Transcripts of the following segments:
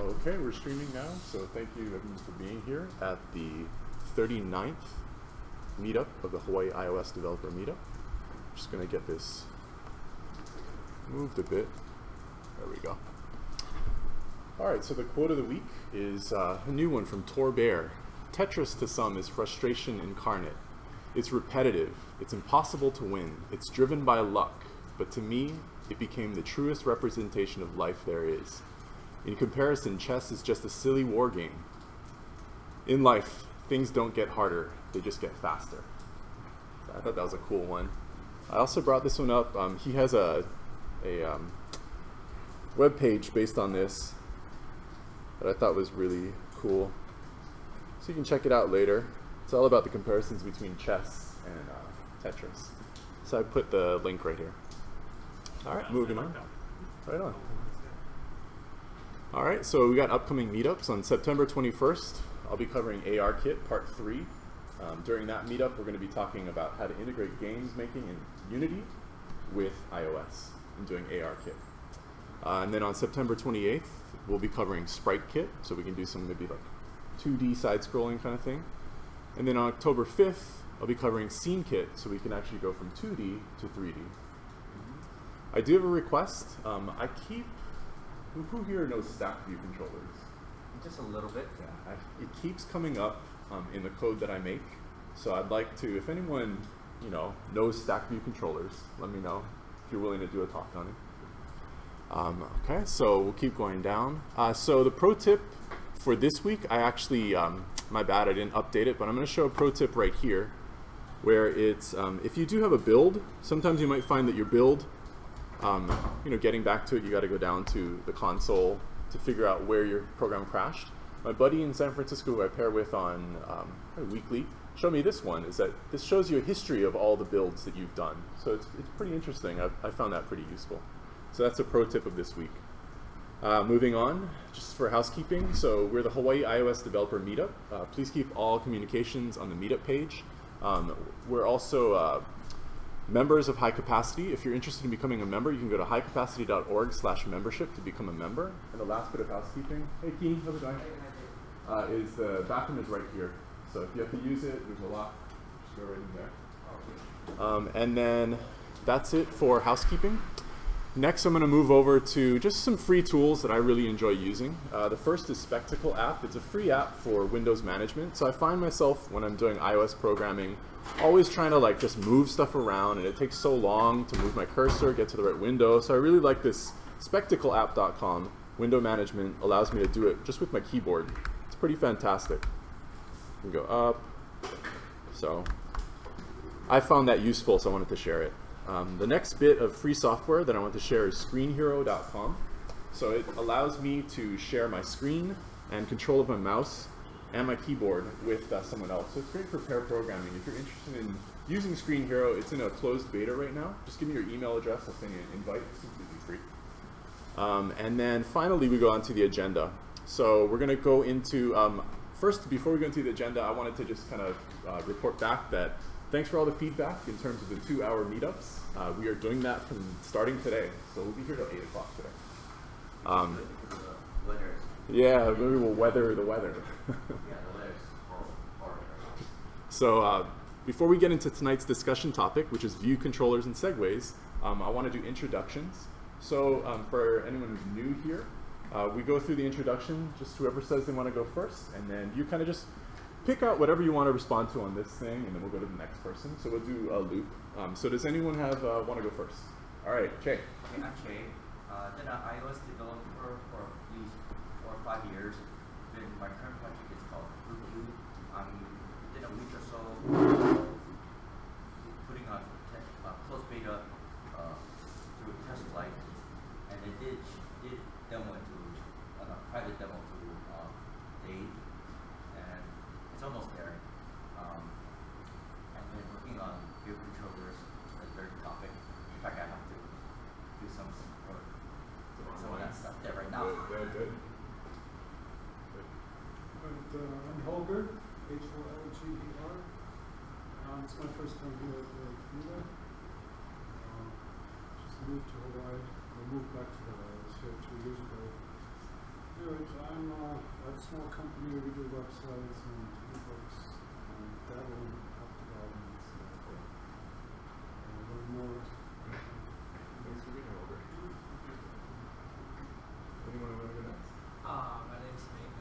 Okay, we're streaming now, so thank you everyone for being here at the 39th meetup of the Hawaii iOS Developer Meetup. I'm just going to get this moved a bit. There we go. Alright, so the quote of the week is a new one from Tor Bear. Tetris to some is frustration incarnate. It's repetitive, it's impossible to win, it's driven by luck, but to me, it became the truest representation of life there is. In comparison, chess is just a silly war game. In life, things don't get harder, they just get faster. So I thought that was a cool one. I also brought this one up. He has a web page based on this that I thought was really cool. So you can check it out later. It's all about the comparisons between chess and Tetris. So I put the link right here. All right, moving on. Right on. All right, so we got upcoming meetups on September 21st. I'll be covering ARKit Part 3. During that meetup, we're going to be talking about how to integrate games making in Unity with iOS and doing ARKit. And then on September 28th, we'll be covering SpriteKit, so we can do some maybe like 2D side-scrolling kind of thing. And then on October 5th, I'll be covering SceneKit, so we can actually go from 2D to 3D. I do have a request. I keep... Who here knows stack view controllers? Just a little bit. Yeah, it keeps coming up in the code that I make. So I'd like to, if anyone knows stack view controllers, let me know if you're willing to do a talk on it. Okay, so we'll keep going down. So the pro tip for this week, I actually, my bad, I didn't update it, but I'm going to show a pro tip right here, where it's if you do have a build, sometimes you might find that your build, getting back to it, you got to go down to the console to figure out where your program crashed. My buddy in San Francisco, who I pair with on weekly, showed me this one. Is that this shows you a history of all the builds that you've done. So it's pretty interesting. I found that pretty useful. So that's a pro tip of this week. Moving on, just for housekeeping. So we're the Hawaii iOS Developer Meetup. Please keep all communications on the Meetup page. We're also members of HICapacity. If you're interested in becoming a member, you can go to HICapacity.org/membership to become a member. And the last bit of housekeeping, hey Keen, how's it going? Is the bathroom is right here. So if you have to use it, there's a lock. Just go right in there. And then that's it for housekeeping. Next, I'm going to move over to just some free tools that I really enjoy using. The first is Spectacle app. It's a free app for Windows management. So I find myself, when I'm doing iOS programming, always trying to just move stuff around, and it takes so long to move my cursor, get to the right window. So I really like this spectacleapp.com. Window management allows me to do it just with my keyboard. It's pretty fantastic. You can go up. So I found that useful, so I wanted to share it. The next bit of free software that I want to share is screenhero.com. So it allows me to share my screen and control of my mouse and my keyboard with someone else. So it's great for pair programming. If you're interested in using Screen Hero, it's in a closed beta right now. Just give me your email address. I'll send you an invite. It's completely free. And then finally, we go on to the agenda. So we're going to go into, first, before we go into the agenda, I wanted to just kind of report back that thanks for all the feedback in terms of the 2-hour meetups. We are doing that from starting today. So we'll be here till 8 o'clock today. Yeah, maybe we'll weather the weather. So before we get into tonight's discussion topic, which is view controllers and segues, I want to do introductions. So for anyone who's new here, we go through the introduction, just whoever says they want to go first, and then you kind of just pick out whatever you want to respond to on this thing, and then we'll go to the next person. So we'll do a loop. So does anyone want to go first? All right, Jay. I'm Jay. Been an iOS developer for at least 4 or 5 years. My current project is called BlueQ. Within a week or so, putting on closed beta through a test flight, and it did demo to a private demo to Dave, and it's almost there. And then working on view controllers, the third topic. In fact, I have to do some of that stuff there right now. Good. I'm Holger, H-O-L-G-E-R. It's my first time here at the Meetup. Just moved to Hawaii. I moved back to Hawaii. I was here 2 years ago. Good. I'm a small company. We do websites and ebooks and dabble in app development. So a little more. Thanks for being here, Albert. Anyone want to go next? My name is Ming.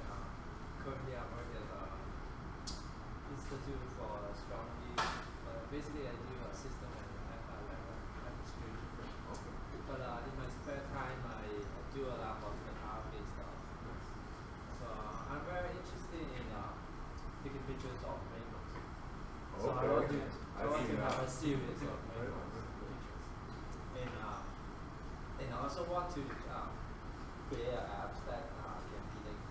Currently, I work at Institute for Astronomy. Basically, I do system and administration. Okay. But in my spare time, I do a lot of the art-based stuff. So I'm very interested in taking pictures of rainbows. So I want to have a series of rainbows pictures. And I also want to create apps that can detect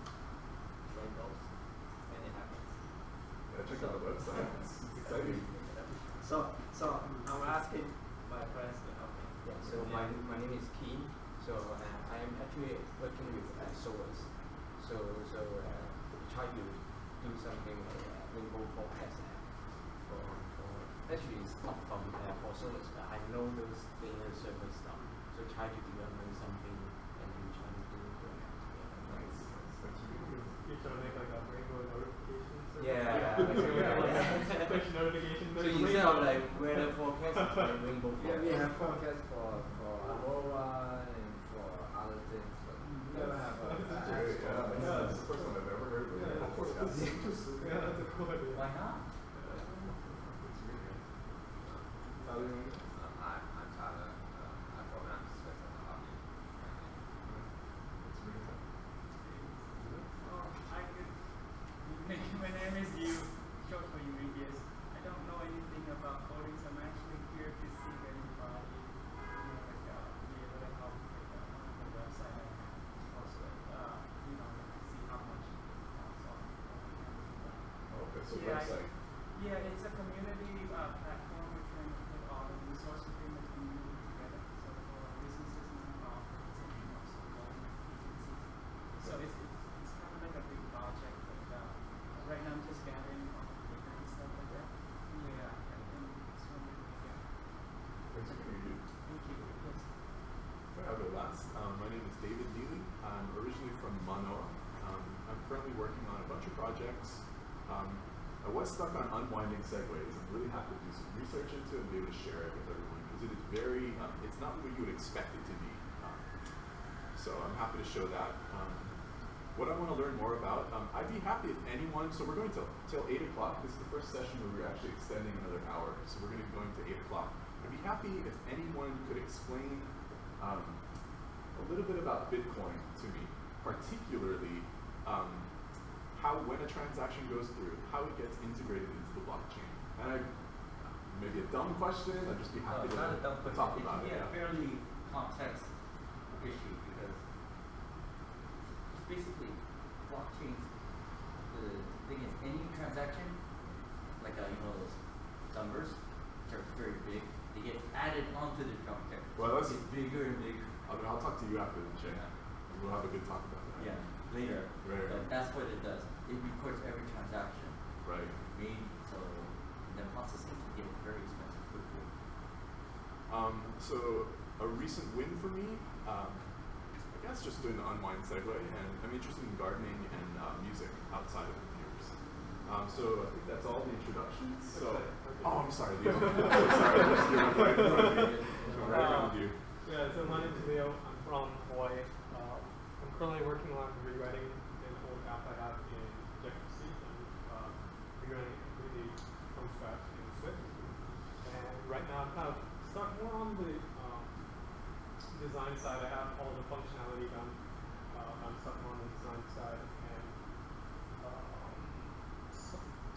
rainbows when it happens. Yeah, check out the website. It's exciting. So I'm asking my friends to help me. Yeah, so my name is Keen. So I am actually working with source. So try to do something like rainbow forecast app for actually it's not from for source, but I know those data server stuff. So try to develop something and then try to do it together. Nice. Thanks for being here. You're trying to make like a rainbow notification? Push notification. So instead of like weather forecast, it's like rainbow forecast. Yeah, we have forecasts for Aurora and for other things, but we never have That's great. Yeah, that's the first one I've ever heard of. Yeah, of course. That's interesting. Yeah, that's a cool idea. Why not? Thanks for being here. Tyler, you want to go? I'm Tyler. I program space as a hobby. Thanks for being here. Hi, good evening. My name is Yu, short for Eurydius. I don't know anything about coding, so I'm actually here to see if anybody, be able to help with the website I have. Also, to see how much software we can do. Okay, so Yeah, website. Yeah, it's a community platform. We're trying to put all the resources within the community together. So for businesses and nonprofits and also government agencies. So it's kind of like a big project. But right now I'm just gathering all the data and stuff like that. Yeah, and it's really big. Thanks for being here. Thank you. Yes. Okay, I'll go last. My name is David Neely. I'm originally from Manoa. I'm currently working on a bunch of projects. I was stuck on unwinding segues. I'm really happy to do some research into it and be able to share it with everyone because it is very, it's not what you would expect it to be. So I'm happy to show that. What I want to learn more about, I'd be happy if anyone, so we're going till 8 o'clock. This is the first session where we're actually extending another hour. So we're going to be going to 8 o'clock. I'd be happy if anyone could explain a little bit about Bitcoin to me, particularly how when a transaction goes through, how it gets integrated into the blockchain. And maybe a dumb question, I'd just be happy Not a dumb to question. talk about it. It's a fairly complex issue because it's basically blockchains. The thing is, any transaction, like those numbers, which are very big, they get added onto the blockchain. Well, that's it's bigger and bigger. I'll talk to you after the chain. Yeah. We'll have a good talk about that. Yeah, later. Right. But that's what it does. It records every transaction Right. made, so the processing can get very expensive quickly. So a recent win for me, I guess just doing the unwind segue, and I'm interested in gardening and music outside of computers. So I think that's all the introductions. So, oh, I'm sorry, Leo. I'm so sorry. You're right with you. Yeah, so my name is Leo. I'm from Hawaii. I'm currently working on rewriting an old app I have in HICapacity and rewriting it completely from scratch in Swift. And right now I'm kind of stuck more on the design side. I have all the functionality done. I'm stuck more on the design side. And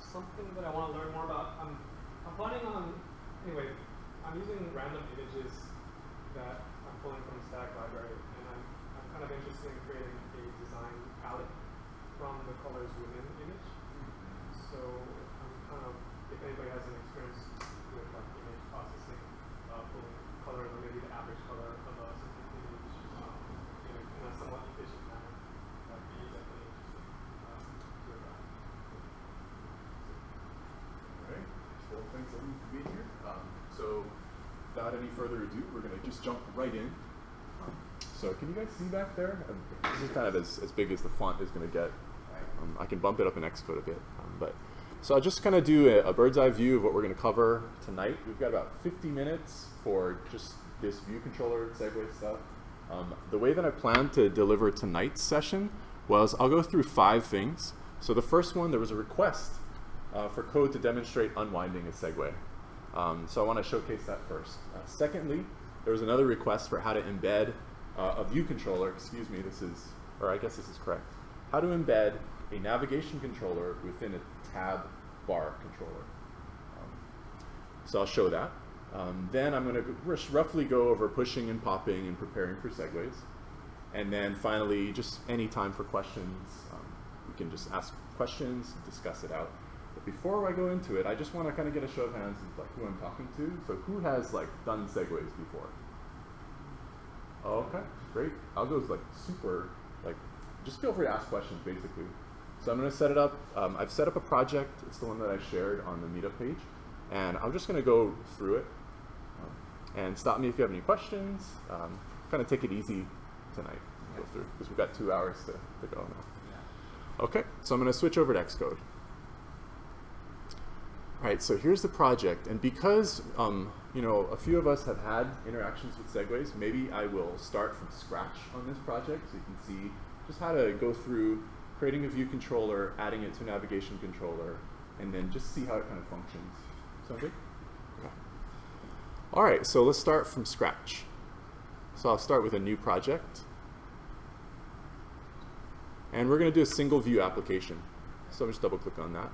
something that I want to learn more about. I'm planning on, anyway, I'm using random images that I'm pulling from the stack library, and I'm kind of interested in creating a design palette from the colors within the image. So I'm kind of, if anybody has an experience with like image processing, pulling colors or maybe the average color of a certain image in a somewhat efficient manner, that'd be definitely interesting to hear about. All right. Well, thanks everyone for being here. So without any further ado, we're going to just jump right in. So can you guys see back there? This is kind of as big as the font is going to get. I can bump it up in Xcode a bit. So I'll just kind of do a bird's eye view of what we're going to cover tonight. We've got about 50 minutes for just this view controller segue stuff. The way that I plan to deliver tonight's session was I'll go through 5 things. So the first one, there was a request for code to demonstrate unwinding a segue. So I want to showcase that first. Secondly, there was another request for how to embed a view controller. Excuse me, or I guess this is correct. How to embed a navigation controller within a tab bar controller. So I'll show that. Then I'm going to roughly go over pushing and popping and preparing for segues. And then finally, just any time for questions. We can just ask questions, discuss it out. But before I go into it, I just want to kind of get a show of hands of like who I'm talking to. So who has like done segues before? Oh, okay, great. Algo's like super, like, just feel free to ask questions basically. So I'm going to set it up. I've set up a project. It's the one that I shared on the Meetup page. And I'm just going to go through it. And stop me if you have any questions. Kind of take it easy tonight. Go through, because we've got 2 hours to go now. Okay, so I'm going to switch over to Xcode. All right, so here's the project. And because you know, a few of us have had interactions with segues, maybe I will start from scratch on this project so you can see just how to go through creating a view controller, adding it to a navigation controller, and then just see how it kind of functions. Sound good? Okay. All right, so let's start from scratch. So I'll start with a new project. And we're going to do a single view application. So I'll just double click on that.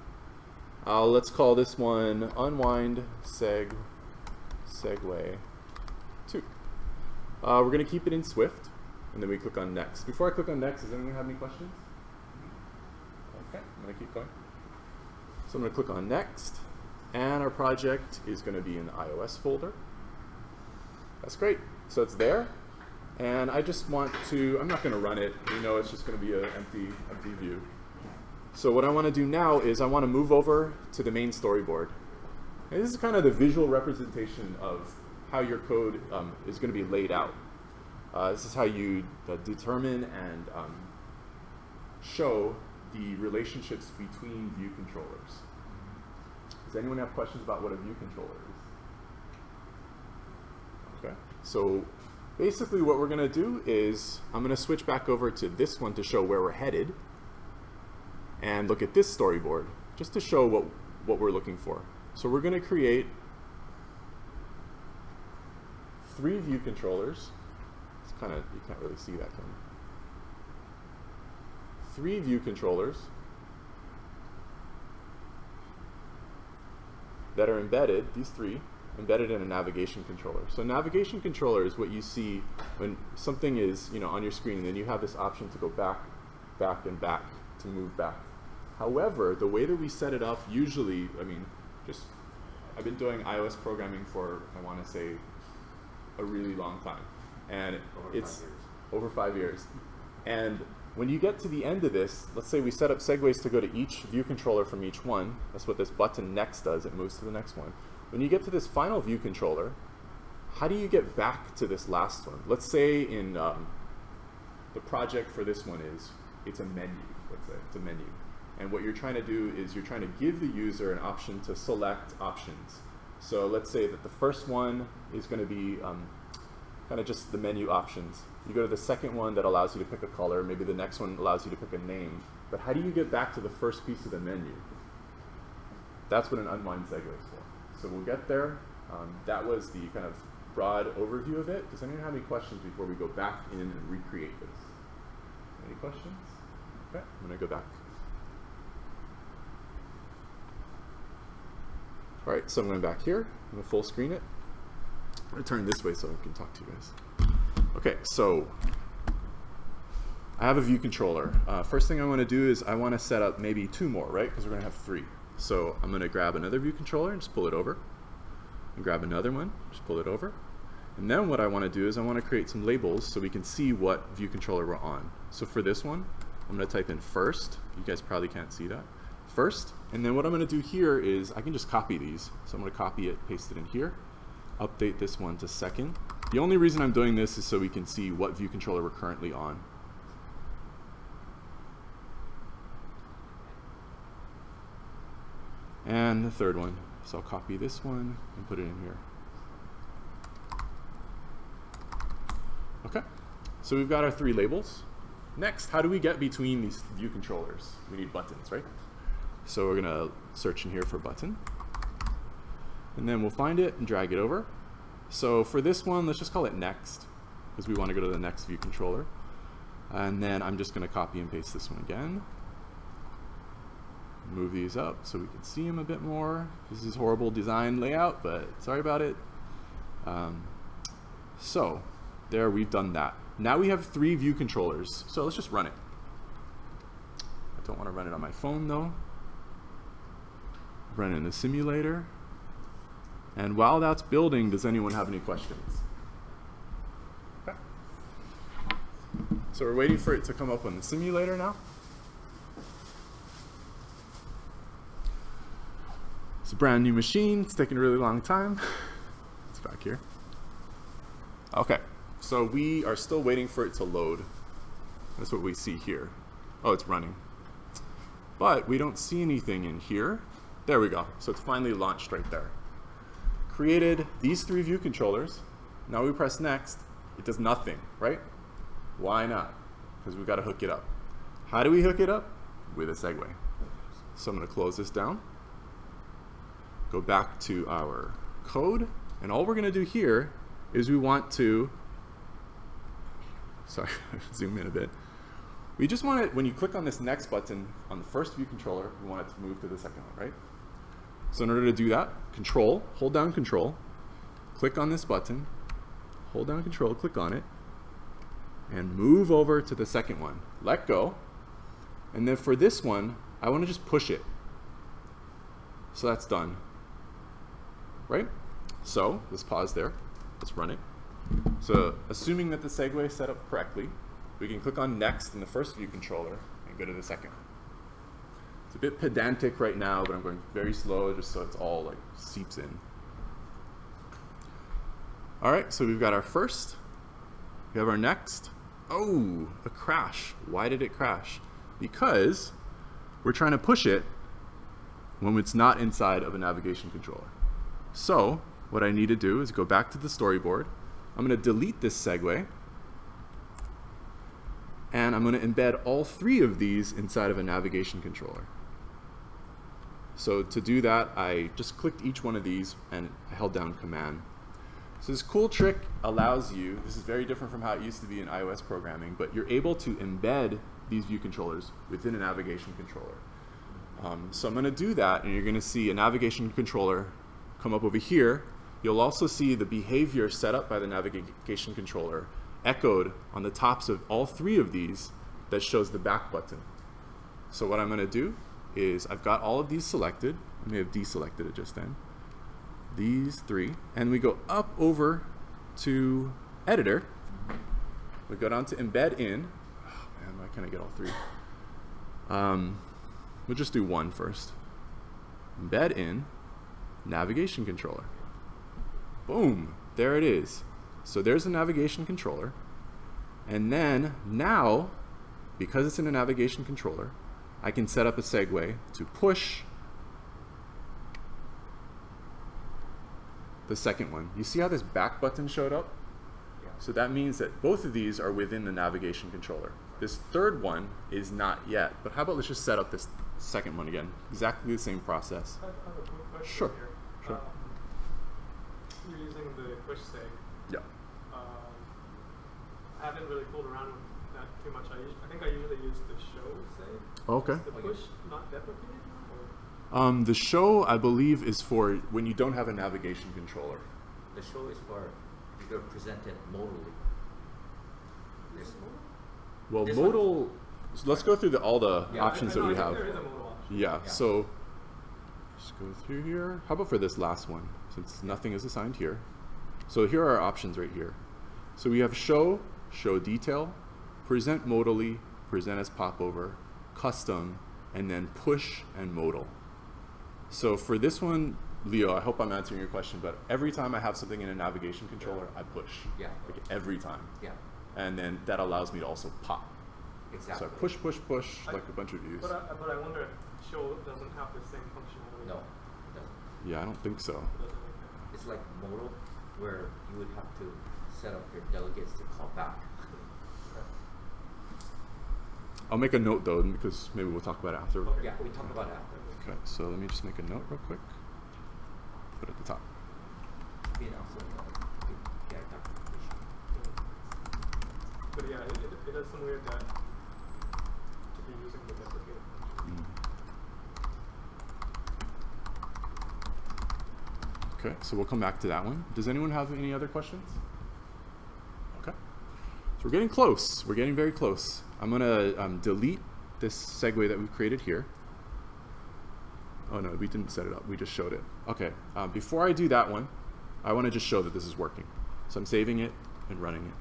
Let's call this one unwind segue 2. We're going to keep it in Swift, and then we click on next. Before I click on next, does anyone have any questions? Okay, I'm going to keep going. So I'm going to click on next, and our project is going to be in the iOS folder. That's great. So it's there, and I just want to, I'm not going to run it. You know, it's just going to be an empty view. So what I want to do now is I want to move over to the main storyboard. And this is kind of the visual representation of how your code is going to be laid out. This is how you determine and show the relationships between view controllers. Does anyone have questions about what a view controller is? Okay, so basically what we're going to do is I'm going to switch back over to this one to show where we're headed, and look at this storyboard just to show what we're looking for. So we're going to create 3 view controllers. It's kind of, you can't really see that, can you? 3 view controllers that are embedded, these 3, embedded in a navigation controller. So navigation controller is what you see when something is, you know, on your screen, and then you have this option to go back, back, and back to move back. However, the way that we set it up usually, I mean, I've been doing iOS programming for, I want to say, a really long time. And it's over 5 years. And when you get to the end of this, let's say we set up segues to go to each view controller from each one. That's what this button next does. It moves to the next one. When you get to this final view controller, how do you get back to this last one? Let's say in the project for this one is, it's a menu. Let's say it's a menu. And what you're trying to do is you're trying to give the user an option to select options. So let's say that the first one is going to be kind of just the menu options. You go to the second one that allows you to pick a color. Maybe the next one allows you to pick a name. But how do you get back to the first piece of the menu? That's what an unwind segue is for. So we'll get there. That was the kind of broad overview of it. Does anyone have any questions before we go back in and recreate this? Any questions? Okay, I'm going to go back. All right, so I'm going back here. I'm going to full screen it. I'm going to turn this way so I can talk to you guys. Okay, so I have a view controller. First thing I want to do is I want to set up maybe 2 more, right? Because we're going to have 3. So I'm going to grab another view controller and just pull it over. And grab another one, just pull it over. And then what I want to do is I want to create some labels so we can see what view controller we're on. So for this one, I'm going to type in first. You guys probably can't see that. First, and then what I'm going to do here is I can just copy these. So I'm going to copy it, paste it in here, update this one to second, The only reason I'm doing this is so we can see what view controller we're currently on. And the third one. So I'll copy this one and put it in here. Okay, so we've got our 3 labels. Next, how do we get between these view controllers? We need buttons, right? So we're gonna search in here for button. And then we'll find it and drag it over. So for this one, let's just call it next, because we want to go to the next view controller. And then I'm just gonna copy and paste this one again. Move these up so we can see them a bit more. This is horrible design layout, but sorry about it. So there, we've done that. Now we have 3 view controllers, so let's just run it. I don't want to run it on my phone though. Run it in the simulator. And while that's building, does anyone have any questions? Okay. So we're waiting for it to come up on the simulator now. It's a brand new machine. It's taking a really long time. It's back here. Okay, so we are still waiting for it to load. That's what we see here. Oh, it's running. But we don't see anything in here. There we go. So it's finally launched right there. Created these 3 view controllers. Now we press next. It does nothing, right? Why not? Because we've got to hook it up. How do we hook it up? With a segue. So I'm going to close this down. Go back to our code. And all we're going to do here is we want to, sorry, zoom in a bit. We just want it, when you click on this next button on the first view controller, we want it to move to the second one, right? So in order to do that, control, hold down control, click on this button, hold down control, click on it, and move over to the second one. Let go. And then for this one, I want to just push it. So that's done. Right? So let's pause there. Let's run it. So assuming that the segue is set up correctly, we can click on next in the first view controller and go to the second. It's a bit pedantic right now, but I'm going very slow just so it's all like seeps in. All right, so we've got our first. We have our next. Oh, a crash. Why did it crash? Because we're trying to push it when it's not inside of a navigation controller. So what I need to do is go back to the storyboard. I'm going to delete this segue. And I'm going to embed all 3 of these inside of a navigation controller. So to do that, I just clicked each one of these and held down Command. So this cool trick allows you, this is very different from how it used to be in iOS programming, but you're able to embed these view controllers within a navigation controller. So I'm going to do that, and you're going to see a navigation controller come up over here. You'll also see the behavior set up by the navigation controller echoed on the tops of all 3 of these that shows the back button. So what I'm going to do is I've got all of these selected. I may have deselected it just then. These 3. And we go up over to Editor. We go down to Embed In. Oh man, why can't I get all 3? We'll just do 1 first. Embed In Navigation Controller. Boom, there it is. So there's a navigation controller. And then now, because it's in a navigation controller, I can set up a segue to push the second one. You see how this back button showed up? Yeah. So that means that both of these are within the navigation controller. This third one is not yet, but how about let's just set up this second one again. Exactly the same process. I have a quick question Sure. here. Sure. You're using the push save. Yeah. I haven't really fooled around with that too much. I think I usually use the show save. Okay. Is the push not deprecated now? Or? The show, I believe, is for when you don't have a navigation controller. The show is for if you're presented modally. There's Well, This modal, so let's go through all the Yeah, options that I we think have. there is a modal option. Yeah, Yeah. so just go through here. How about for this last one, since nothing is assigned here? So here are our options right here. So we have show, show detail, present modally, present as popover, custom, and then push and modal. So for this one, Leo, I hope I'm answering your question, but every time I have something in a navigation controller, I push. Yeah. Like every time. Yeah. And then that allows me to also pop. Exactly. So I push, push, push, like a bunch of views. But I wonder if show doesn't have the same functionality. No, it doesn't. Yeah, I don't think so. It doesn't like that. It's like modal, where you would have to set up your delegates to call back. I'll make a note though, because maybe we'll talk about it after. Okay. Yeah, we talk about it after. Okay, so let me just make a note real quick. Put it at the top. And also, yeah, documentation. But yeah, it has some weird that to be using the deprecate. Okay, so we'll come back to that one. Does anyone have any other questions? Okay. So we're getting close. We're getting very close. I'm going to delete this segue that we created here. Oh no, we didn't set it up. We just showed it. Okay, before I do that one, I want to just show that this is working. So I'm saving it and running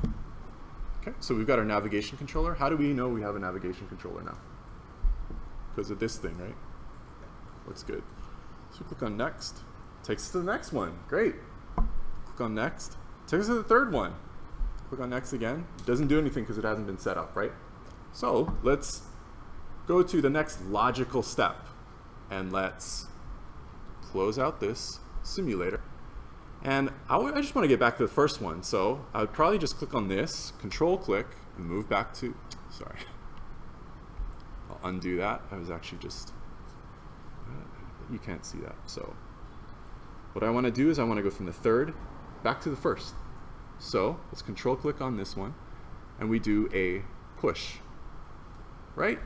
it. Okay, so we've got our navigation controller. How do we know we have a navigation controller now? Because of this thing, right? Looks good. So we click on next. Takes us to the next one. Great. Click on next. Takes us to the third one. Click on next again. Doesn't do anything because it hasn't been set up, right? So let's go to the next logical step. And let's close out this simulator. And I just want to get back to the first one. So I would probably just click on this, control click, and move back to, sorry. I'll undo that. I was actually just, you can't see that. So what I want to do is I want to go from the third back to the first. So let's control click on this one, and we do a push. Right?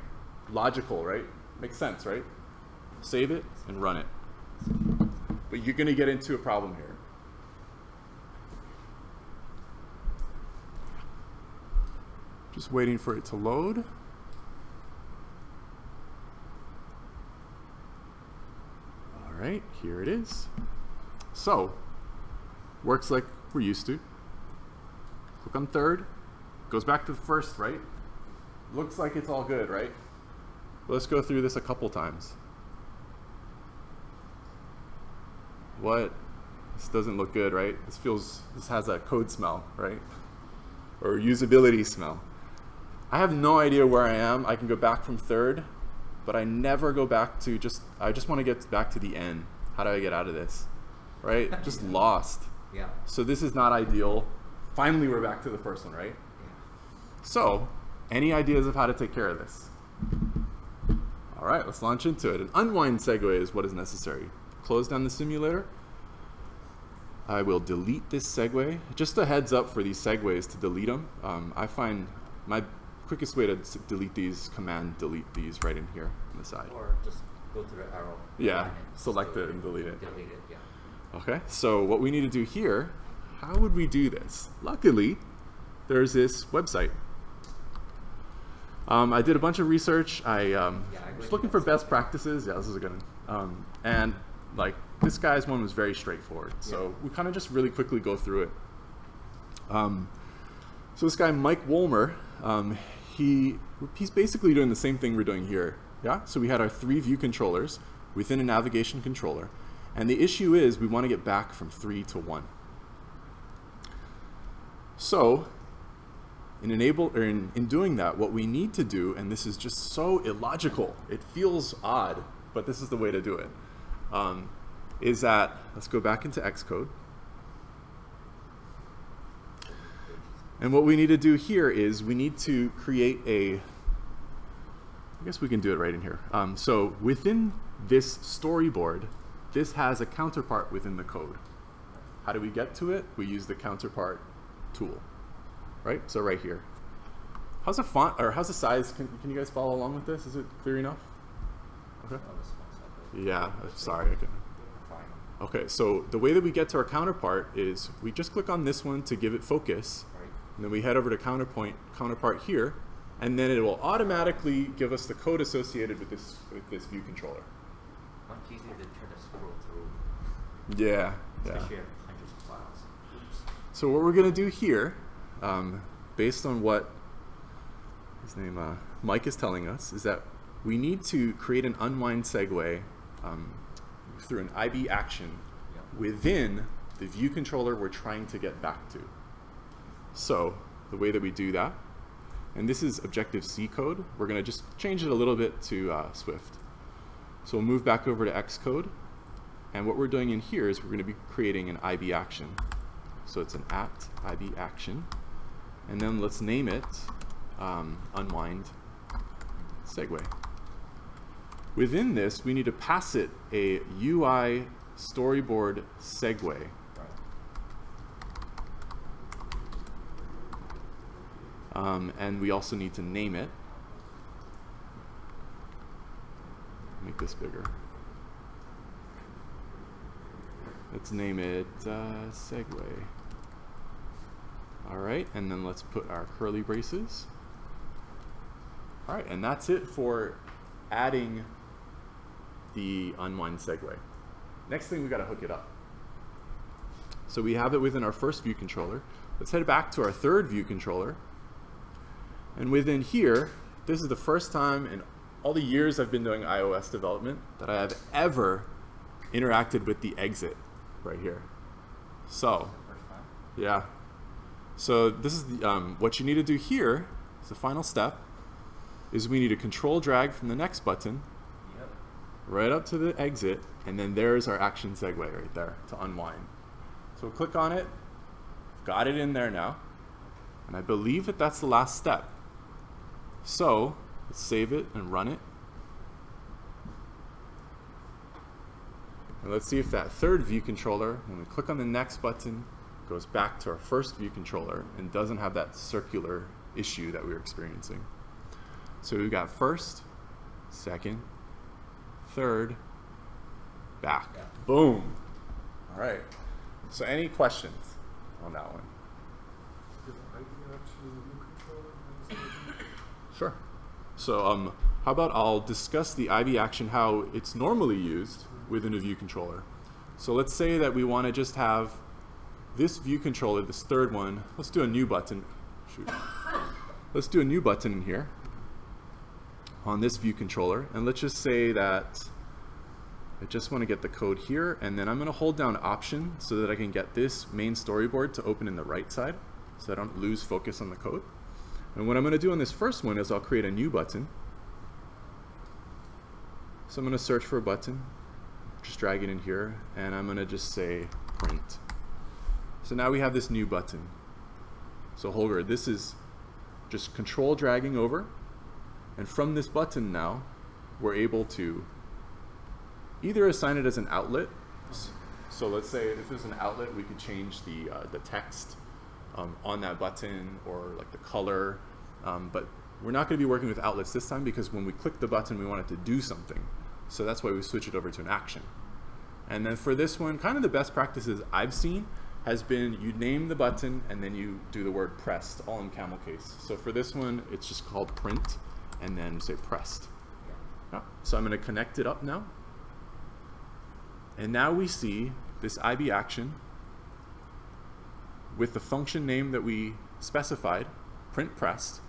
Logical, right? Makes sense, right? Save it and run it. But you're going to get into a problem here. Just waiting for it to load. All right, here it is. So, works like we're used to. Click on third, goes back to the first, right? Looks like it's all good, right? Let's go through this a couple times. What? This doesn't look good, right? This has a code smell, right? Or usability smell. I have no idea where I am. I can go back from third, but I never go back to I just want to get back to the end. How do I get out of this? Right? Just lost. Yeah. So this is not ideal. Finally, we're back to the first one, right? Yeah. So, any ideas of how to take care of this? All right, let's launch into it. An unwind segue is what is necessary. Close down the simulator. I will delete this segue. Just a heads up for these segues to delete them. I find my quickest way to delete these, command delete these right in here on the side. Or just go to the arrow. Yeah, select it and delete it. Delete it, yeah. Okay, so what we need to do here, how would we do this? Luckily, there's this website. I did a bunch of research. I was looking for best practices. Yeah, this is a good one. And like this guy's one was very straightforward. So we kind of just really quickly go through it. So this guy, Mike Wolmer, he's basically doing the same thing we're doing here. Yeah. So we had our 3 view controllers within a navigation controller. And the issue is we want to get back from 3 to 1. So in doing that, what we need to do, and this is just so illogical, it feels odd, but this is the way to do it, is that, let's go back into Xcode. And what we need to do here is we need to create I guess we can do it right in here. So within this storyboard, this has a counterpart within the code. How do we get to it? We use the counterpart tool, right? So right here. How's the font, or how's the size? Can you guys follow along with this? Is it clear enough? Okay. Yeah, sorry. Okay, so the way that we get to our counterpart is we just click on this one to give it focus, and then we head over to counterpart here, and then it will automatically give us the code associated with this view controller. Much easier to try to scroll through. Yeah. Especially if hundreds of files. Oops. So what we're going to do here, based on what his name Mike is telling us, is that we need to create an unwind segue through an IB action within the view controller we're trying to get back to. So the way that we do that, and this is Objective-C code, we're going to just change it a little bit to Swift. So we'll move back over to Xcode, and what we're doing in here is we're going to be creating an IB action. So it's an @IB action, and then let's name it unwind segue. Within this, we need to pass it a UI storyboard segue. And we also need to name it. Make this bigger. Let's name it segue. All right, and then let's put our curly braces. All right, and that's it for adding the unwind segue. Next thing, we got to hook it up. So we have it within our first view controller. Let's head back to our third view controller. And within here, this is the first time in all the years I've been doing iOS development that I have ever interacted with the exit right here. So, yeah. So this is the, what you need to do here, is the final step, is we need to control drag from the next button right up to the exit, and then there's our action segue right there to unwind. So we'll click on it, got it in there now, and I believe that that's the last step. So let's save it and run it. And let's see if that third view controller, when we click on the next button, goes back to our first view controller and doesn't have that circular issue that we were experiencing. So we've got first, second, third, back. Boom. All right. So any questions on that one? Is IB actually a view controller? Sure. So how about I'll discuss the IB action, how it's normally used within a view controller. So let's say that we want to just have this view controller, this third one. Let's do a new button. Shoot. Let's do a new button in here on this view controller, and let's just say that I just want to get the code here, and then I'm going to hold down Option so that I can get this main storyboard to open in the right side so I don't lose focus on the code. And what I'm going to do on this first one is I'll create a new button. So I'm going to search for a button, just drag it in here, and I'm going to just say print. So now we have this new button. So Holger, this is just control dragging over, and from this button now, we're able to either assign it as an outlet. So let's say if there's an outlet, we could change the text on that button, or like the color, but we're not going to be working with outlets this time because when we click the button, we want it to do something. So that's why we switch it over to an action. And then for this one, kind of the best practices I've seen has been you name the button and then you do the word pressed, all in camel case. So for this one, it's just called print, and then say pressed. Yeah. So I'm going to connect it up now. And now we see this IB action with the function name that we specified, print pressed.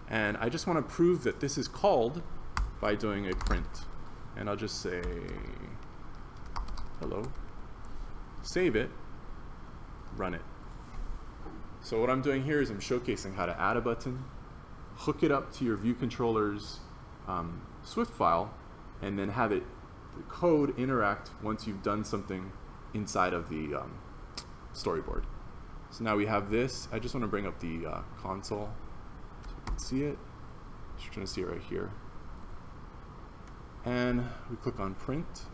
And I just want to prove that this is called by doing a print. And I'll just say hello, save it, run it. So what I'm doing here is I'm showcasing how to add a button, hook it up to your view controller's Swift file, and then have it, the code interact once you've done something inside of the storyboard. So now we have this. I just want to bring up the console so you can see it. Just trying to see it right here. And we click on print.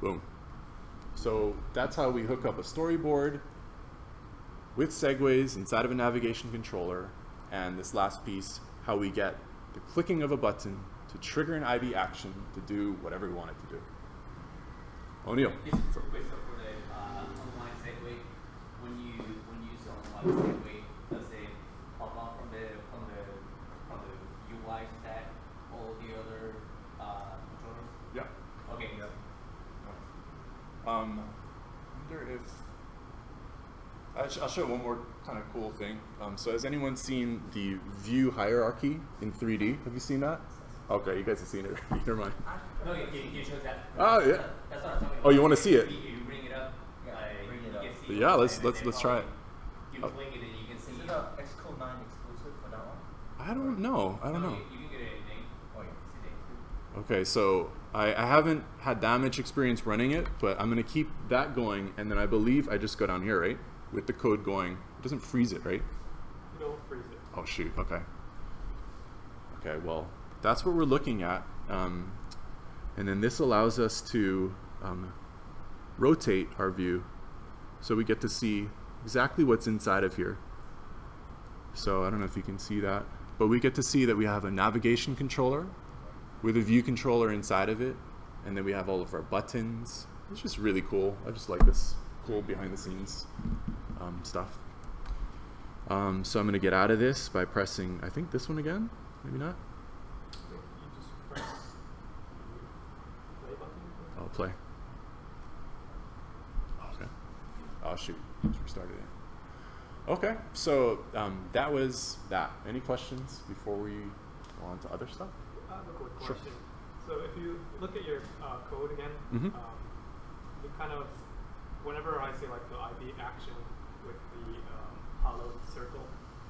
Boom. So that's how we hook up a storyboard with segues inside of a navigation controller. And this last piece, how we get the clicking of a button to trigger an IB action to do whatever we want it to do. O'Neill. Yes, for question for the online segue. When you use the online segue, does it pop up from the UI stack all the other controllers? Yeah. Okay. Yeah. I wonder if I'll show one more kind of cool thing. So has anyone seen the view hierarchy in 3D? Have you seen that? Okay, you guys have seen it. Never mind. No, you chose that. Oh, yeah. That's what I'm talking about. Oh, you want to see it? You bring it up. Bring it you up. can see Yeah, it, let's and then try it. You Oh. fling it and you can see. Is it a Xcode 9 exclusive for that one? I don't know. I don't know. You can get it anything. Oh yeah, see they Okay, so I haven't had that much experience running it, but I'm going to keep that going, and then I believe I just go down here, right? With the code going. It doesn't freeze it, right? You don't freeze it. Oh, shoot. Okay. Okay, well, that's what we're looking at. And then this allows us to rotate our view so we get to see exactly what's inside of here. So I don't know if you can see that, but we get to see that we have a navigation controller with a view controller inside of it, and then we have all of our buttons. It's just really cool. I just like this cool behind the scenes stuff. So I'm going to get out of this by pressing, I think, this one again. Maybe not. You just press the play button. I'll play. Okay. Oh shoot, just restarted it. Okay, so that was that. Any questions before we go on to other stuff? I have a quick Sure. question. So if you look at your code again, Mhm. you kind of, whenever I say like the IB action with the hollowed circle,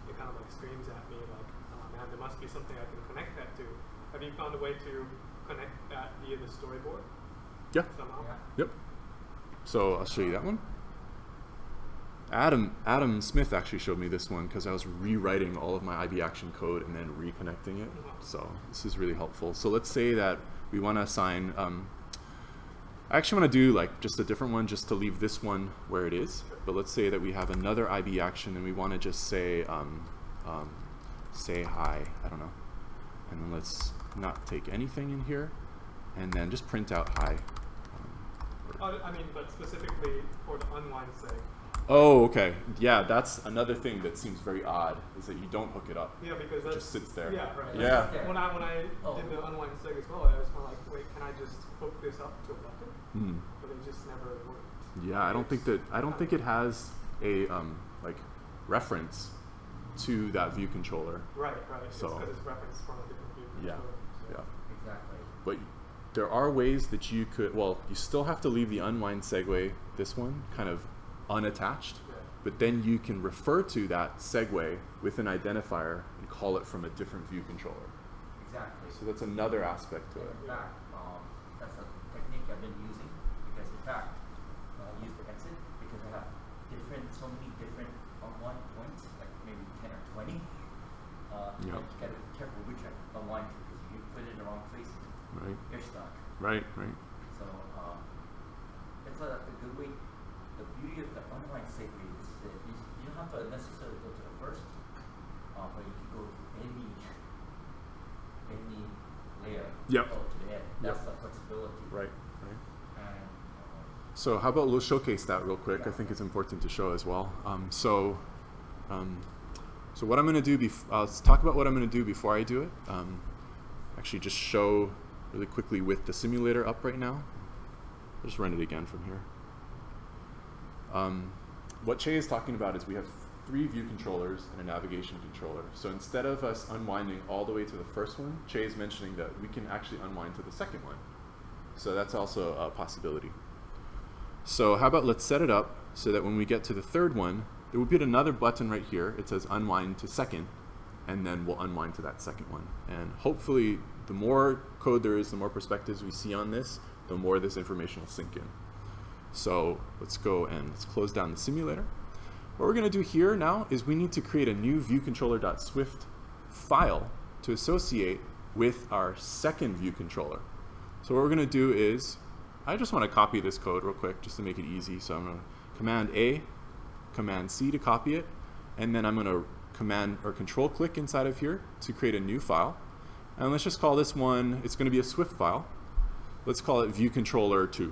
it kind of like screams at me like, oh man, there must be something I can connect that to. Have you found a way to connect that via the storyboard Yeah. somehow? Yep. So I'll show you that one. Adam Smith actually showed me this one because I was rewriting all of my IB action code and then reconnecting it. So this is really helpful. So let's say that we want to assign, I actually want to do like just a different one just to leave this one where it is. But let's say that we have another IB action and we want to just say, say hi, I don't know. And then let's not take anything in here and then just print out hi. I mean, but specifically for the unwind sake. Oh, okay. Yeah, that's another thing that seems very odd, is that you don't hook it up. Yeah, because It that's, just sits there. Yeah, right. Yeah. When I Oh. did the unwind seg as well, I was kind of like, wait, can I just hook this up to a button? Hmm. But it just never worked. Yeah, I don't think it has a like reference to that view controller. Right, right. So- It's because it's referenced from a different view Yeah. controller. So. Yeah. exactly. But there are ways that you could, well, you still have to leave the unwind segue, this one, kind of unattached. Yeah. But then you can refer to that segue with an identifier and call it from a different view controller. Exactly. So that's another aspect to it. In fact, that's a technique I've been using because, in fact, I use the exit because I have so many different unwind points, like maybe 10 or 20. Yeah. You have to get careful which I unwind to because if you put it in the wrong place, Right. you're stuck. Right. So it's a good way. The beauty of the unwind segue is that you don't have to necessarily go to the first, but you can go to any layer Yep. to the end. That's the flexibility. Right. And, So how about we'll showcase that real quick. I think it's important to show as well. So what I'm going to do, let's talk about what I'm going to do before I do it. Actually just show really quickly with the simulator up right now. I'll just run it again from here. What Che is talking about is we have 3 view controllers and a navigation controller. So instead of us unwinding all the way to the first one, Che is mentioning that we can actually unwind to the second one. So that's also a possibility. So how about let's set it up so that when we get to the third one, there will be another button right here. It says unwind to second, and then we'll unwind to that second one. And hopefully the more code there is, the more perspectives we see on this, the more this information will sink in. So let's go and let's close down the simulator. What we're going to do here now is we need to create a new viewcontroller.swift file to associate with our second view controller. So what we're going to do is, I just want to copy this code real quick just to make it easy. So I'm going to Command A, Command C to copy it, and then I'm going to Command or Control click inside of here to create a new file. And let's just call this one, it's going to be a Swift file. Let's call it viewcontroller2.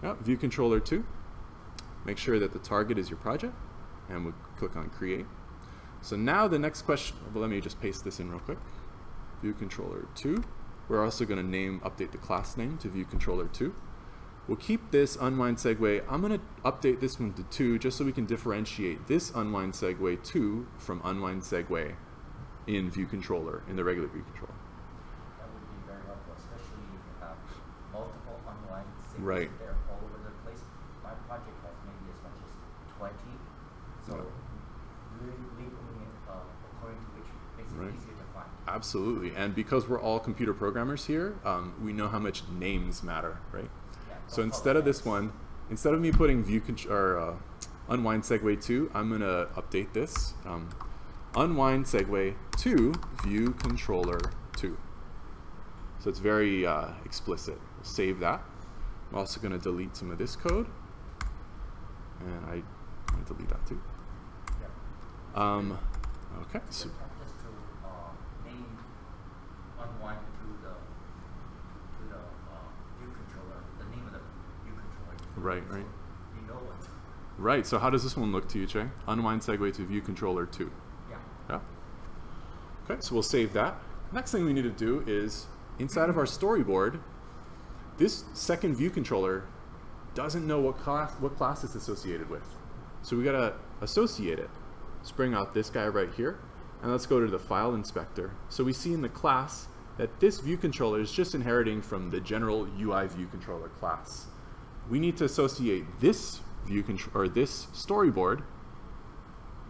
Yep, viewcontroller2. Make sure that the target is your project, and we'll click on Create. So now the next question, well, let me just paste this in real quick. Viewcontroller2. We're also going to update the class name to viewcontroller2. We'll keep this unwind segue. I'm going to update this one to 2 just so we can differentiate this unwind segue 2 from unwind segue in view controller, in the regular view controller. That would be very helpful, especially if you have multiple online signals Right. there all over the place. My project has maybe as much as 20, so labeling it according to which makes it Right. easier to find. Absolutely, and because we're all computer programmers here, we know how much names matter, right? Yeah, So don't instead of this follow one, instead of me putting unwind segue 2, I'm gonna update this. Unwind segue to view controller 2. So it's very explicit. We'll save that. I'm also gonna delete some of this code, and I'm gonna delete that too. Yeah. Okay. So Just to name unwind to the view controller, the name of the view controller. right. So you know what. Right. So how does this one look to you, Che? Unwind segue to view controller 2. Yeah. Yeah. Okay, so we'll save that. Next thing we need to do is, inside of our storyboard, this second view controller doesn't know what class it's associated with. So we gotta associate it. Let's bring out this guy right here, and let's go to the file inspector. So we see in the class that this view controller is just inheriting from the general UI view controller class. We need to associate this this storyboard.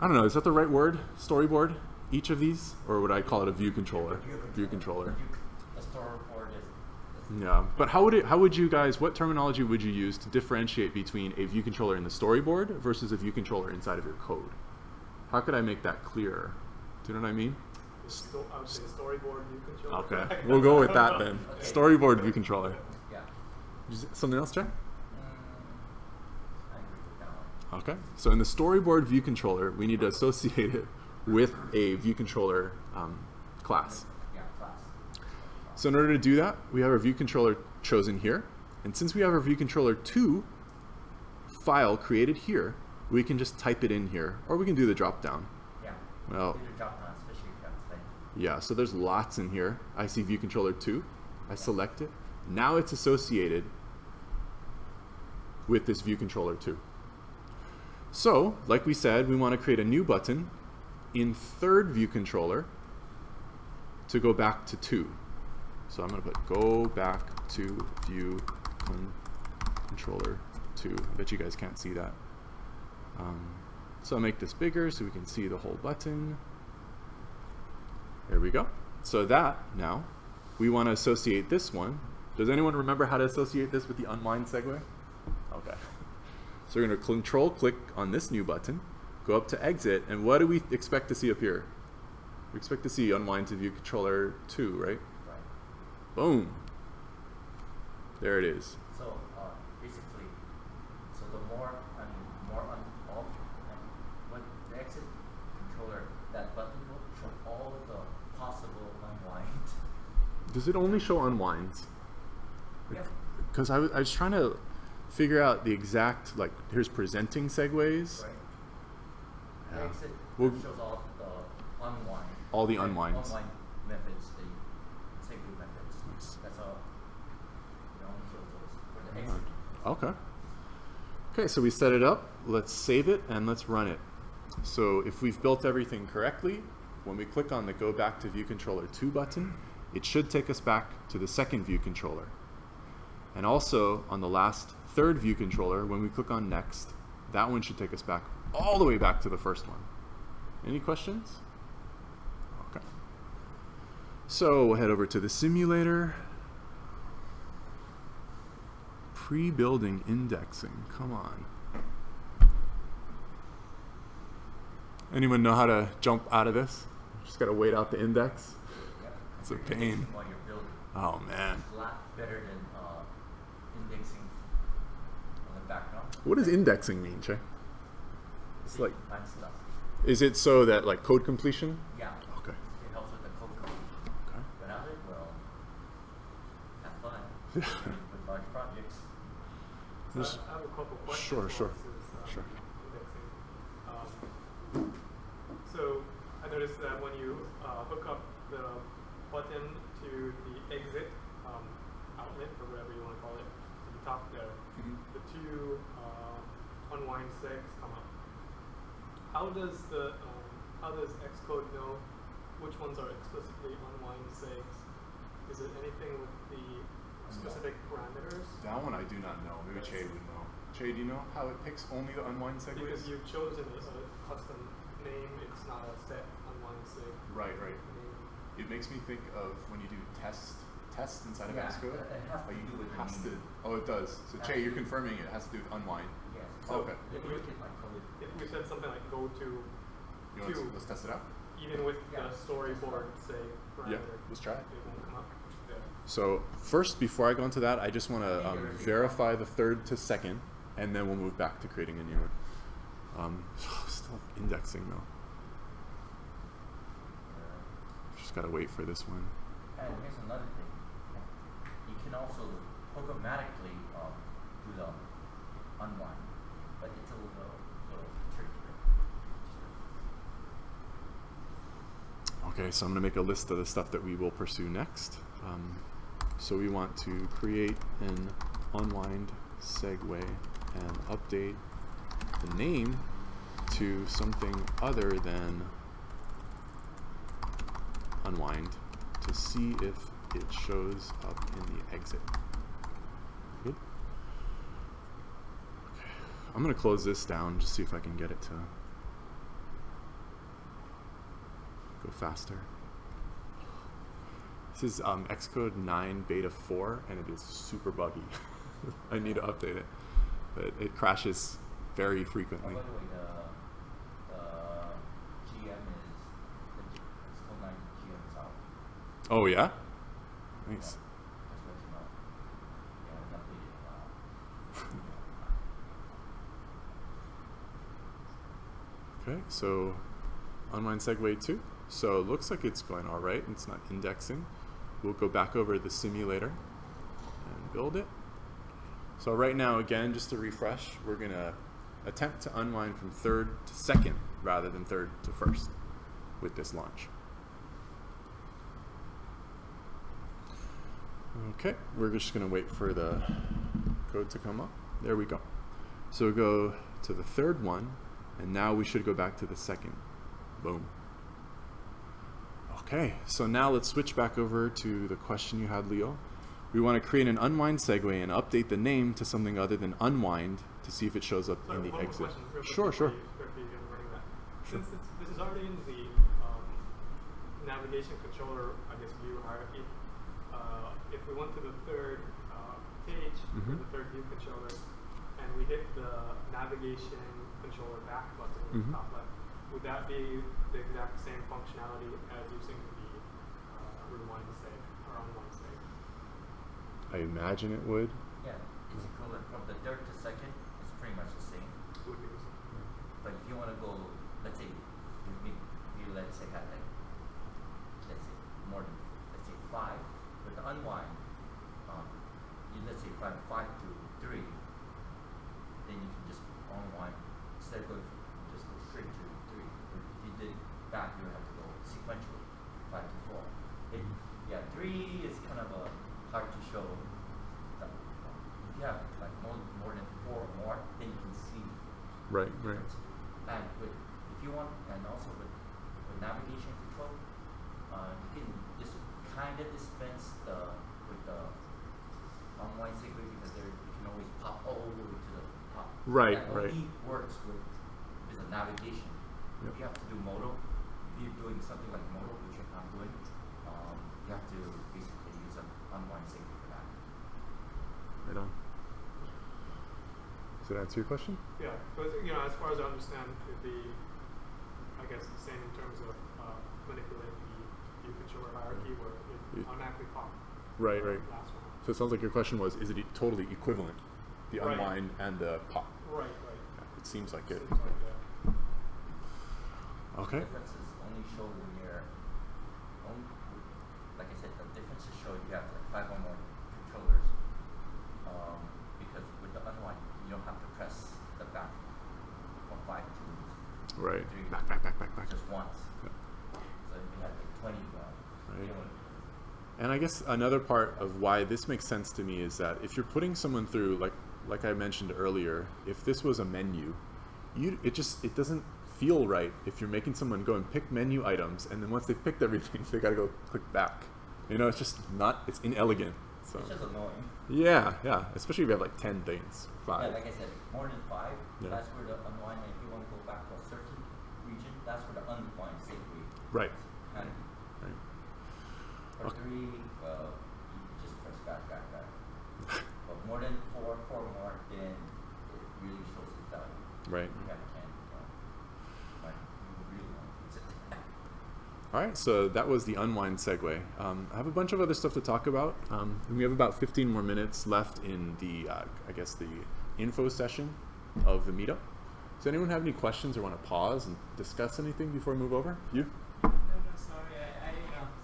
I don't know, is that the right word? Storyboard? Each of these? Or would I call it a view controller? View controller. The storyboard is Yeah, but what terminology would you use to differentiate between a view controller in the storyboard versus a view controller inside of your code? How could I make that clearer? Do you know what I mean? I would say storyboard view controller. Okay, we'll go with that then. Okay. Storyboard view controller. yeah. Something else, Jack? I agree with that one. Okay, so in the storyboard view controller, we need to associate it with a view controller class. Yeah, class. So in order to do that, we have our view controller chosen here. And since we have our view controller 2 file created here, we can just type it in here, or we can do the drop down. Yeah. Well, Do the drop down, especially if you have plenty. yeah, so there's lots in here. I see view controller 2. I select it. Now it's associated with this view controller 2. So, like we said, we want to create a new button in third view controller to go back to 2. So I'm going to put go back to view controller 2. I bet you guys can't see that. So I'll make this bigger so we can see the whole button. There we go. So that now, we want to associate this one. Does anyone remember how to associate this with the unwind segue? Okay. So we're going to control click on this new button, go up to exit, and what do we expect to see up here? We expect to see unwind to view controller 2, right? Right. Boom. There it is. So basically, so the more on off, and when the exit controller, that button will show all of the possible unwind. Does it only show unwinds? Yeah. Because I was trying to figure out the exact, like, here's presenting segues. Right. The Yeah. exit Well, shows all the unwind. all the like, unwinds. Unwind methods, the segue methods. That's all. It only shows those for the exit. Okay. Okay, so we set it up. Let's save it and let's run it. So if we've built everything correctly, when we click on the Go Back to View Controller 2 button, it should take us back to the second view controller. And also on the last third view controller, when we click on Next, that one should take us back all the way back to the first one. Any questions? Okay. So we'll head over to the simulator. Pre-building indexing, come on. Anyone know how to jump out of this? Just gotta wait out the index. Yeah. It's a You're pain. indexing while you're building. Oh man. It's a lot better than indexing on the background. What does indexing mean, Che? It's So you like, can find stuff. is it so that like code completion? Yeah. Okay. It helps with the code completion. Okay. Without it, well, have fun with large projects. So Just- I have a couple questions. Sure, while sure, this is, sure. indexing. So I noticed that when you hook up the button to the exit outlet, or whatever you want to call it, to the top there, the two unwind segs come up. How does Xcode know which ones are explicitly unwind segs? Is it anything with the specific parameters? That one I do not know. Maybe Che would know. Che, do you know how it picks only the unwind segues? Because you've chosen a custom name, it's not a set unwind seg. Right, right. Name. It makes me think of when you do tests inside of Yeah, Xcode. it has to do with the name. Oh, it does. So Che, you're confirming it has to do with unwind. Yes. Oh, okay. If you look at my code, If we said something like go to You want to, let's test it out? even with Yeah. the storyboard say parameter, Yeah, let's try it. it won't come up. Yeah. So first, before I go into that, I just want to verify the third to second, and then we'll move back to creating a new one. Still indexing though. Just gotta wait for this one. and here's another thing. You can also programmatically do the unwind, but it's a little trickier. Okay, so I'm gonna make a list of the stuff that we will pursue next. So we want to create an unwind segue and update the name to something other than unwind to see if it shows up in the exit. Good. Okay. I'm gonna close this down, just see if I can get it to go faster. This is Xcode 9 beta 4, and it is super buggy. I need to update it, but it crashes very frequently. By the way, the GM is it's still 9 GM is out. Oh yeah? Nice. Yeah, just let you know. Yeah, it's updated. Okay, so unwind segue 2. So it looks like it's going all right. It's not indexing. We'll go back over the simulator and build it. So right now, again, just to refresh, we're going to attempt to unwind from third to second rather than third to first with this launch. Okay, we're just going to wait for the code to come up. There we go. So we'll go to the third one, and now we should go back to the second. Boom. Okay, so now let's switch back over to the question you had, Leo. We want to create an unwind segue and update the name to something other than unwind to see if it shows up in the One more exit. question, real quick Sure, before sure. you get running that. Sure. Since this is already in the navigation controller, I guess, view hierarchy, if we went to the third page, or the third view controller, and we hit the navigation controller back button in the top left, would that be the exact same functionality as using the rewind seg or unwind seg? I imagine it would. Yeah, it's equivalent from the third to second. It's pretty much the same. Would be the same. But if you want to go, let's say, let's say have like, let's say more than, let's say 5. With the unwind, let's say from 5 to 3, then you can just unwind instead of going, just go straight to 3. If you did that, you would have to go sequentially, 5 to 4. Yeah, 3 is kind of hard to show. If you have like more than 4 or more, then you can see. Right, the right. difference. And if you want, and also with navigation control, you can just kind of dispense with the unwind segue because you can always pop all the way to the top. Right, that right. only works with the navigation. Yep. If you have to do modal, if you're doing something like modal, which I'm doing, you have to basically use an unwind segue for that. Right on. Does that answer your question? Yeah, but as far as I understand, it'd be, I guess, the same in terms of manipulating the view controller hierarchy where it automatically pops. Right, right. Last one. So it sounds like your question was, is it totally equivalent, the Right. unwind and the pop? Right. It seems like it. Seems like, Okay. The differences only show when you're, like I said, the differences show you have like 5 or more controllers. Because with the unwind, you don't have to press the back from 5 to Right. 3. Back. Just once. Yep. So if you had like 20, Right. you know, And I guess another part of why this makes sense to me is that if you're putting someone through, like I mentioned earlier, if this was a menu, it doesn't feel right if you're making someone go and pick menu items, and then once they've picked everything, they gotta go click back. You know, it's just not, it's inelegant. So. It's just annoying. Yeah, yeah, especially if you have like 10 things, 5. Yeah, like I said, more than 5, Yeah. that's where the unwind, and if you want to go back to a certain region, that's where the unwind segue. Right. Kind of. Right. For Okay. 3, you just press back. But more than 4 more, then it really shows its value. Right. You kind of can't, like, you really want to use it. All right, so that was the unwind segue. I have a bunch of other stuff to talk about. And we have about 15 more minutes left in the, I guess, the info session of the meetup. Does anyone have any questions or want to pause and discuss anything before we move over? You? No, sorry. I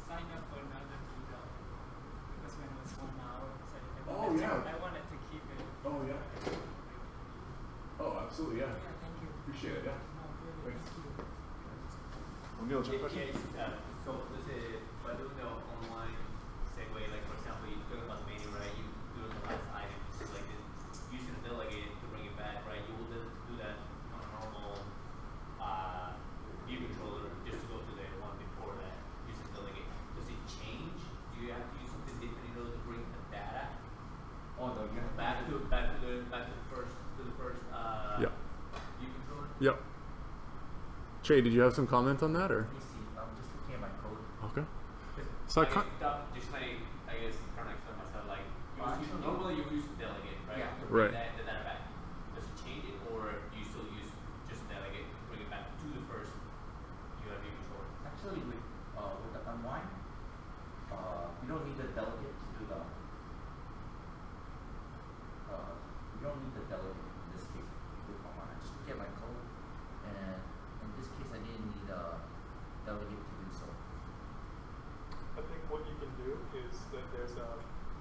signed up for another meetup because when it was 1 hour, so I wanted to keep it. Oh, yeah. Oh, absolutely, yeah. Yeah, thank you. Appreciate it, yeah. No, really, Thanks. thank you. O'Neill, do you have a question? So let's say by doing the online segue, like for example, you talk about the menu, right? You do the last item, select it, using the delegate to bring it back, right? You will do that on a normal view controller just to go to the one before that using delegate. Does it change? Do you have to use something different in order to bring the data? Oh, no, you have Back to the first Yeah. view controller? Yep. Che, did you have some comment on that, or? Let me see. I'm just looking at my code. Okay. So I can't. Just like, I guess, trying to explain myself, like, Actually, normally you use delegate, right? Yeah. To bring Right. the data back. Does it change it, or do you still use just delegate to bring it back to the first UIV controller? Actually, with the unwind, you don't need the delegate to do the. You don't need the delegate in this case with unwind. I just look at my code, and in this case, I didn't need a delegate to do so. I think what you can do is that there's a,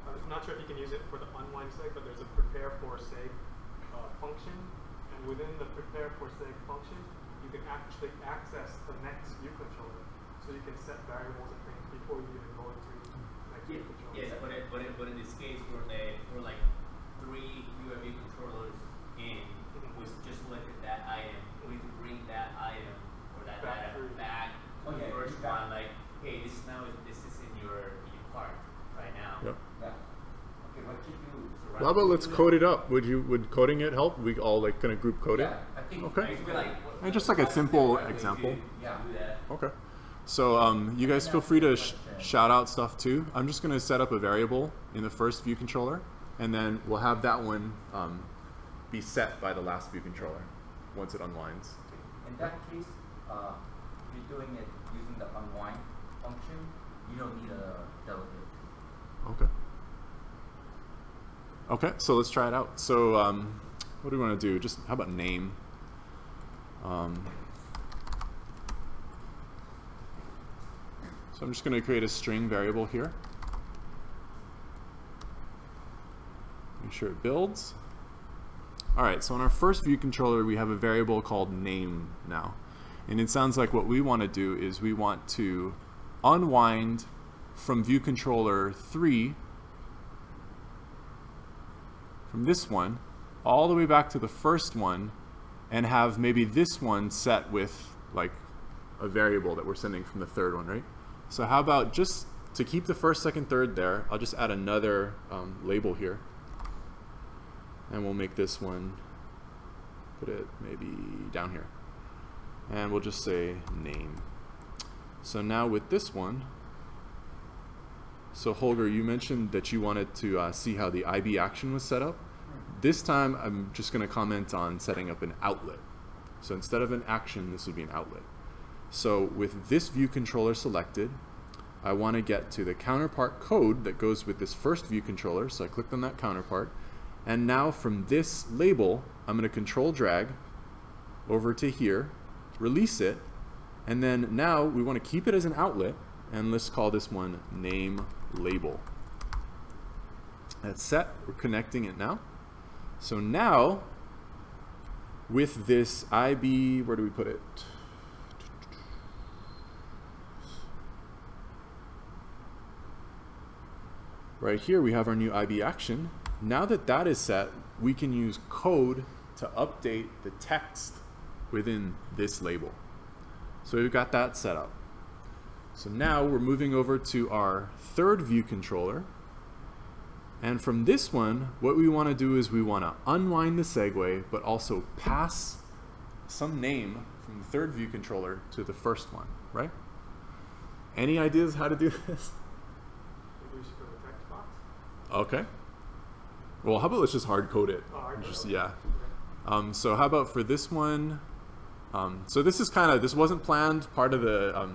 I'm not sure if you can use it for the unwind seg, but there's a prepare for seg function, and within the prepare for seg function, you can actually access the next view controller, so you can set variables and things before you even go into next view controller. Yes, but in this case, we're like 3 UIV controllers in, we just selected that item. We need to bring that item or that Back data through. back to Oh, the yeah, first back. one. Like, hey, this is in your part right now. Yep. Yeah. Okay, what you do? So How about let's code it up? Would coding it help? We all like kind of group code it? Yeah, I think. Okay. Basically, like, And just like a simple example. Yeah. Do that. Okay. So you guys feel free to shout out stuff too. I'm just going to set up a variable in the first view controller, and then we'll have that one be set by the last view controller once it unwinds. In that case, if you're doing it using the unwind function, you don't need a delegate. Okay. Okay, so let's try it out. So what do we want to do? Just how about name? So I'm just going to create a string variable here. Make sure it builds. All right, so in our first view controller, we have a variable called name now. And it sounds like what we want to do is we want to unwind from view controller 3, from this one, all the way back to the first one, and have maybe this one set with like a variable that we're sending from the third one, right? So how about just to keep the first, second, third there, I'll just add another label here. And we'll make this one, put it maybe down here. And we'll just say name. So now with this one, so Holger, you mentioned that you wanted to see how the IB action was set up. This time, I'm just going to comment on setting up an outlet. So instead of an action, this would be an outlet. So with this view controller selected, I want to get to the counterpart code that goes with this first view controller. So I clicked on that counterpart. And now from this label, I'm going to control drag over to here, release it, and then now we want to keep it as an outlet, and let's call this one name label. That's set. We're connecting it now. So now, with this IB, where do we put it? Right here, we have our new IB action. Now that that is set, we can use code to update the text within this label. So we've got that set up. So now we're moving over to our third view controller. And from this one, what we want to do is we want to unwind the segue, but also pass some name from the third view controller to the first one, right? Any ideas how to do this? Maybe we should put a text box. Okay. Well, how about let's just hard code it? Oh, hard code, Just, okay. yeah. Okay. So how about for this one? So this is kind of, this wasn't planned part of the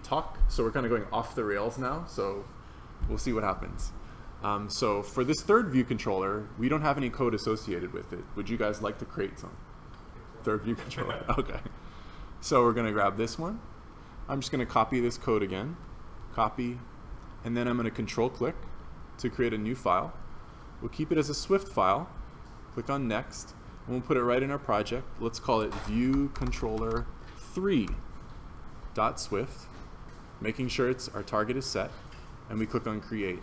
talk, so we're kind of going off the rails now, so we'll see what happens. So for this third view controller, we don't have any code associated with it. Would you guys like to create some? Third view controller, okay. So we're gonna grab this one. I'm just gonna copy this code again, copy, and then I'm gonna control click to create a new file. We'll keep it as a Swift file, click on next, and we'll put it right in our project. Let's call it viewcontroller3.swift, making sure our target is set, and we click on create.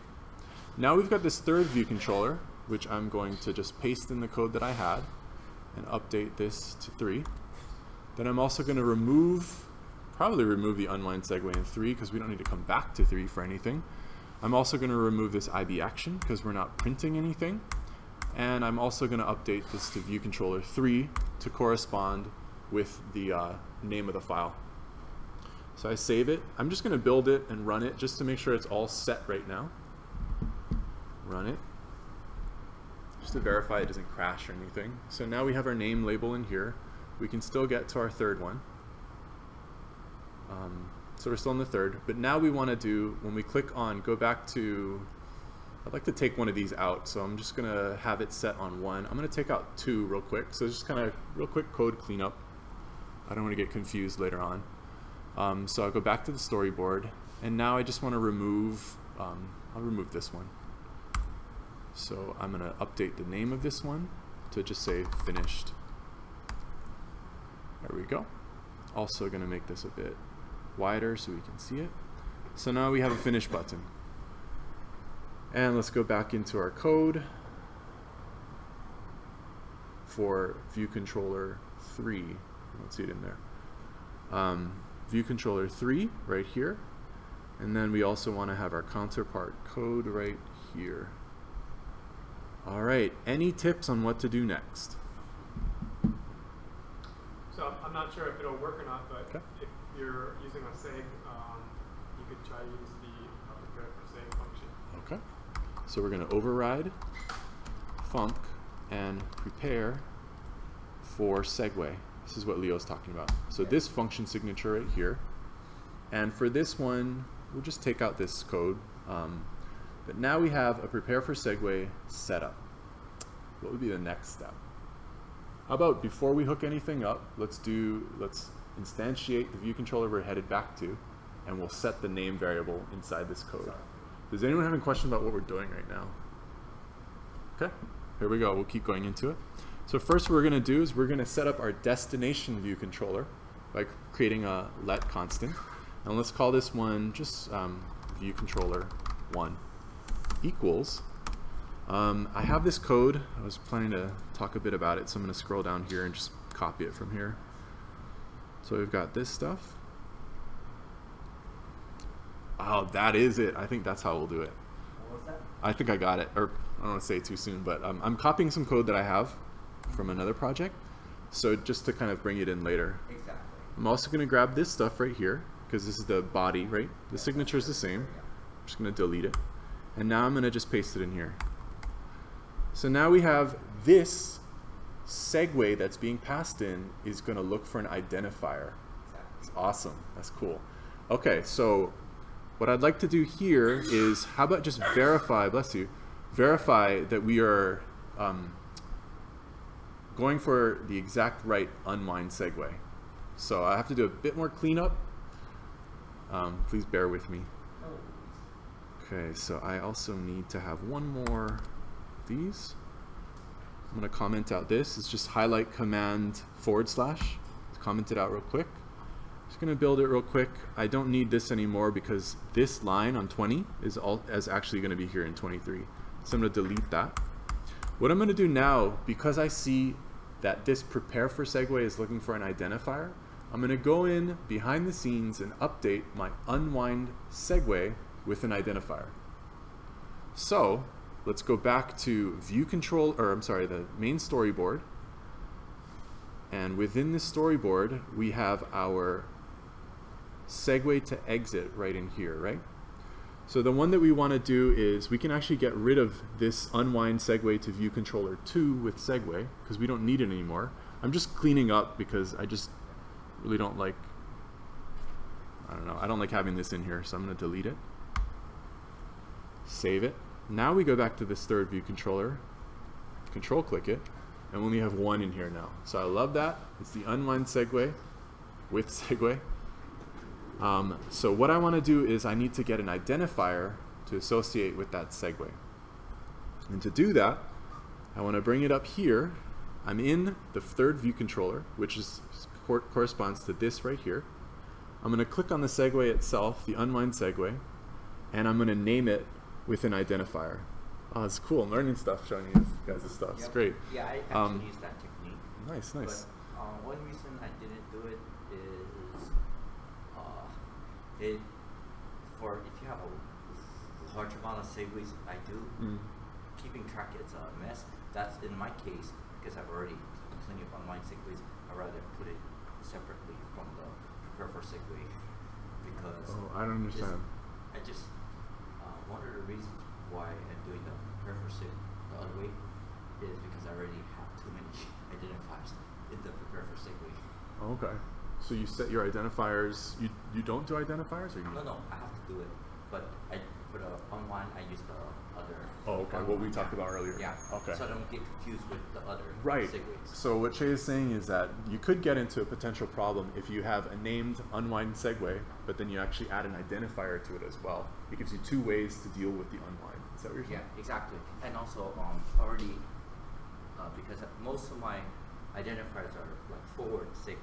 Now we've got this third view controller, which I'm going to just paste in the code that I had and update this to 3. Then I'm also going to probably remove the unwind segue in 3 because we don't need to come back to 3 for anything. I'm also going to remove this IB action because we're not printing anything. And I'm also going to update this to view controller 3 to correspond with the name of the file. So I save it. I'm just going to build it and run it just to make sure it's all set right now. Run it. Just to verify it doesn't crash or anything. So now we have our name label in here. We can still get to our third one. So we're still in the third, but now we want to do, when we click on, go back to, I'd like to take one of these out, so I'm just going to have it set on 1. I'm going to take out 2 real quick, so just kind of real quick code cleanup. I don't want to get confused later on. So I'll go back to the storyboard, and now I just want to remove, I'll remove this one. So I'm going to update the name of this one to just say finished. There we go. Also going to make this a bit wider so we can see it. So now we have a finish button. And let's go back into our code for view controller 3. I don't see it in there. View controller 3 right here. And then we also want to have our counterpart code right here. All right, any tips on what to do next? So I'm not sure if it'll work or not, but okay. If you're using a seg, you could try to use the prepare for seg function. Okay. So we're going to override func and prepare for segue. This is what Leo's talking about. So this function signature right here. And for this one, we'll just take out this code. But now we have a prepare for segue setup. What would be the next step? How about before we hook anything up, let's instantiate the view controller we're headed back to, and we'll set the name variable inside this code. Does anyone have any question about what we're doing right now? Okay, here we go. We'll keep going into it. So first what we're going to do is we're going to set up our destination view controller by creating a let constant. And let's call this one just view controller 1 equals. I have this code. I was planning to talk a bit about it, so I'm going to scroll down here and just copy it from here. So we've got this stuff. Oh, that is it. I think that's how we'll do it. What was that? I think I got it. Or I don't want to say it too soon, but I'm copying some code that I have from another project. So just to kind of bring it in later. Exactly. I'm also going to grab this stuff right here, because this is the body, right? The signature is the same. I'm just going to delete it. And now I'm going to just paste it in here. So now we have this segue that's being passed in is going to look for an identifier. It's awesome. That's cool. Okay, so what I'd like to do here is, how about just verify, bless you, verify that we are going for the exact right unwind segue. So I have to do a bit more cleanup. Please bear with me. Okay, so I also need to have one more of these. I'm going to comment out this. It's just highlight command / comment it out real quick. Just going to build it real quick. I don't need this anymore because this line on 20 is actually going to be here in 23. So I'm going to delete that. What I'm going to do now, because I see that this prepare for segue is looking for an identifier, I'm going to go in behind the scenes and update my unwind segue with an identifier. So let's go back to view control, or I'm sorry, the main storyboard. And within this storyboard, we have our segue to exit right in here, right? So the one that we want to do is we can actually get rid of this unwind segue to view controller 2 with segue because we don't need it anymore. I'm just cleaning up because I just really don't like, I don't like having this in here, so I'm going to delete it. Save it. Now we go back to this third view controller, control click it, and we only have one in here now. So I love that. It's the unwind segue with segue. So what I want to do is I need to get an identifier to associate with that segue. And to do that, I want to bring it up here. I'm in the third view controller, which is corresponds to this right here. I'm going to click on the segue itself, the unwind segue, and I'm going to name it with an identifier. Oh, it's cool. I'm learning stuff, showing you guys' stuff. It's great. Yeah, I actually use that technique. Nice, nice. But one reason I didn't do it is if you have a large amount of segues, I do, keeping track it's a mess. That's in my case, because I've already plenty of online segues, I'd rather put it separately from the prepare for segue because I don't understand. I just one of the reasons why I'm doing the prepare for segue the other way is because I already have too many identifiers in the prepare for segue. Okay. So you set your identifiers. You don't do identifiers, or you? No, I have to do it. But for the online, I use the other. Oh, okay. What we talked about earlier. Yeah. Okay. So I don't get confused with the other right. segues. So what Che is saying is that you could get into a potential problem if you have a named unwind segue, but then you actually add an identifier to it as well. It gives you two ways to deal with the unwind. Is that what you're saying? Yeah, exactly. And also already because most of my identifiers are like forward segues.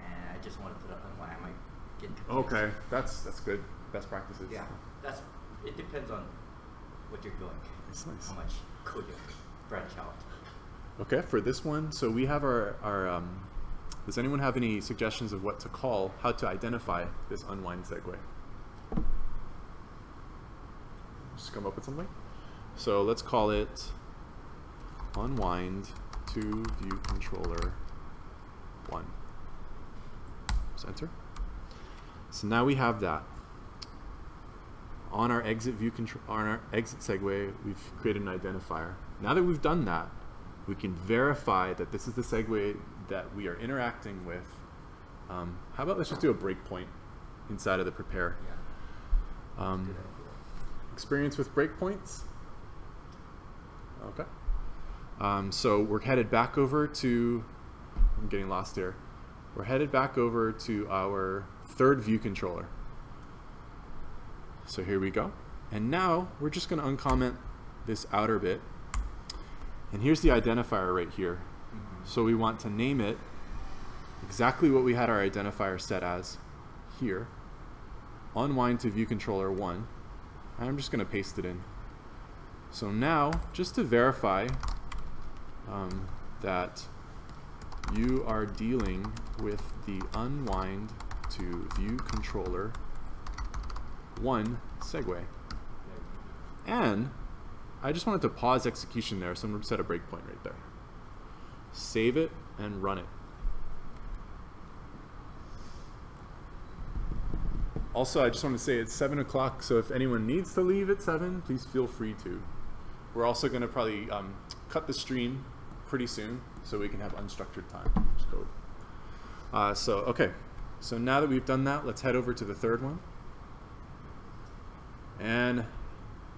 And I just want to put up unwind. I might get confused. Okay, that's good. Best practices. Yeah, it depends on what you're doing. That's nice. How much code you branch out. Okay, for this one, so we have our does anyone have any suggestions of what to call, how to identify this unwind segue? Just come up with something. So let's call it unwind to view controller 1. Just enter. So now we have that. On our exit view control, on our exit segue, we've created an identifier. Now that we've done that, we can verify that this is the segue that we are interacting with. How about let's just do a breakpoint inside of the prepare. Yeah. Experience with breakpoints? Okay. So we're headed back over to, I'm getting lost here. We're headed back over to our third view controller. So here we go. And now we're just going to uncomment this outer bit. And here's the identifier right here. So we want to name it exactly what we had our identifier set as here. Unwind to view controller 1. And I'm just going to paste it in. So now, just to verify that you are dealing with the unwind to view controller 1 segue. And I just wanted to pause execution there, so I'm going to set a breakpoint right there. Save it and run it. Also, I just want to say it's 7 o'clock, so if anyone needs to leave at 7, please feel free to. We're also going to probably cut the stream pretty soon, so we can have unstructured time. Just code. Okay. So now that we've done that, let's head over to the third one. And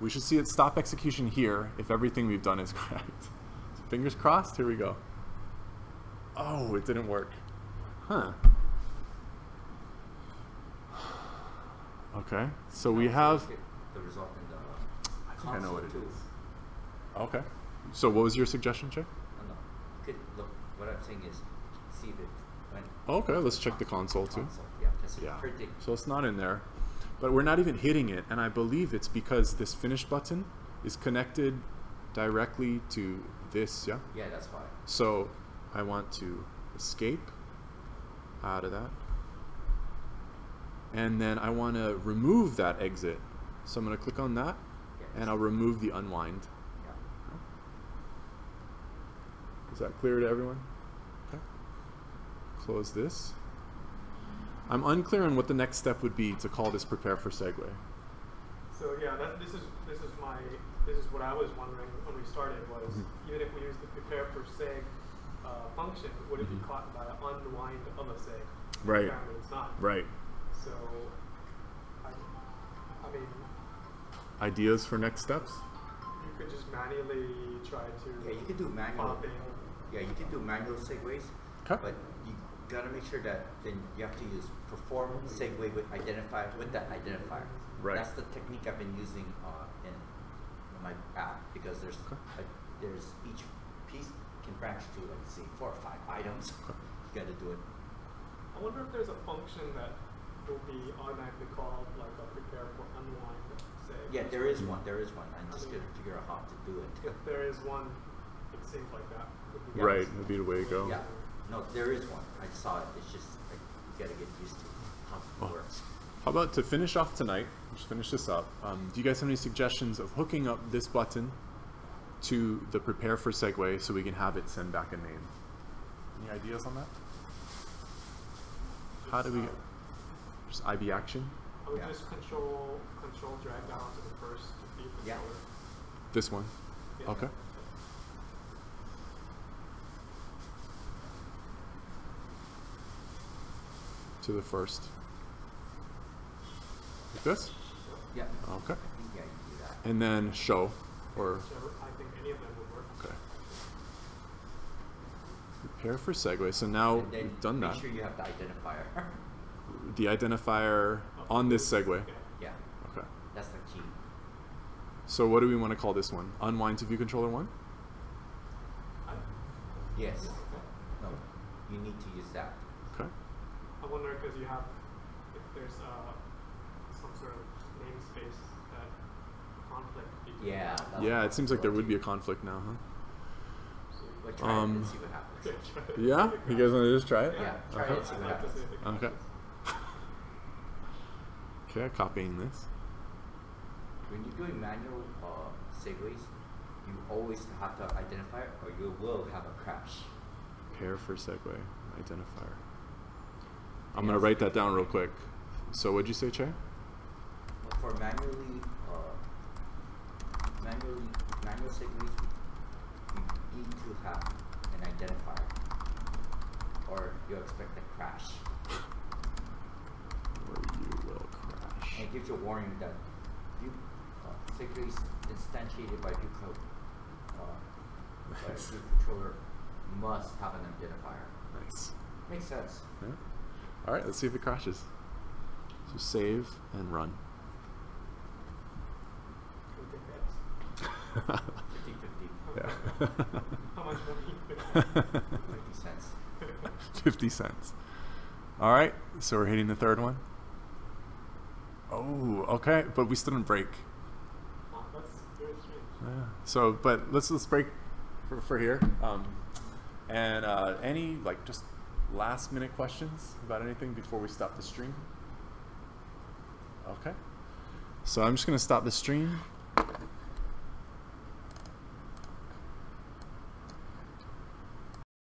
we should see it stop execution here if everything we've done is correct. So fingers crossed, here we go. Oh, it didn't work. Huh. Okay, so we have... the result in the I think I know what it too. is. Okay. So what was your suggestion, Che? No. You could look, what I'm saying is, see if it went... Okay, let's check the console too. Yeah, just Yeah. predict. So it's not in there. But we're not even hitting it, and I believe it's because this finish button is connected directly to this, yeah? Yeah, that's why. So I want to escape out of that. And then I want to remove that exit. So I'm going to click on that, and I'll remove the unwind. Yeah. Is that clear to everyone? Okay. Close this. I'm unclear on what the next step would be to call this prepare for segue. So yeah, this is what I was wondering when we started was even if we use the prepare for seg function, would it be caught by an unwind of a seg? Right. Apparently it's not. Right. So I mean, Ideas for next steps? you could just manually try to Yeah, you can do manual. pop in. Yeah, you can do manual segues, Okay. but you gotta make sure that then you have to use perform segue with identifier with that identifier. Right. That's the technique I've been using in my app because there's there's each piece can branch to like say 4 or 5 items. You gotta do it. I wonder if there's a function that will be automatically called like a prepare for unwind seg. Yeah, there is one. There is one. I'm just gonna figure out how to do it. If there is one, it seems like that would be Yeah. Right, would be the way to go. Yeah. No, there is one. I saw it. It's just like you gotta get used to how it works. How about to finish off tonight, just finish this up, do you guys have any suggestions of hooking up this button to the prepare for segue so we can have it send back a name? Any ideas on that? How do we, just IB action? I would Yeah. just control drag down to the first view Yeah. controller. This one? Yeah. Okay. To the first. Like this? Yeah. Okay. I think yeah, you can do that. And then show, or, Whichever, I think any of them would work. okay. Prepare for segue. So now And then we've done make that. sure you have the identifier. The identifier on this segue. Yeah. Yeah, Okay. that's the key. So what do we want to call this one? Unwind to view controller 1? Yes. No, you need to use that. Okay. I wonder because you have, if there's some sort of namespace that conflict between. Yeah. that's Yeah, what it seems like there I'm would be a going conflict now, huh? to. But try it and see what happens. Yeah? You guys want to just try it? Yeah, try Okay. it and see I'd what like to happens. see if it Okay. catches. Okay, copying this. When you're doing manual segues, you always have to identify it or you will have a crash. Prepare for segue identifier. I'm going to write that down real quick. So what'd you say, Che? But for manual segues, you need to have an identifier or you'll expect a crash. Or you will crash. And it gives you a warning that view segue is instantiated by view code. By view controller must have an identifier. Nice. Makes sense. Yeah. All right, let's see if it crashes. So save and run. I think that's 50-50. Yeah. how much money. 50 cents. 50 cents. All right, so we're hitting the third one. Oh, okay, but we still didn't break. Oh, that's very strange. Yeah. So, but let's break for here. And any like just last minute questions about anything before we stop the stream? Okay. So I'm just gonna stop the stream.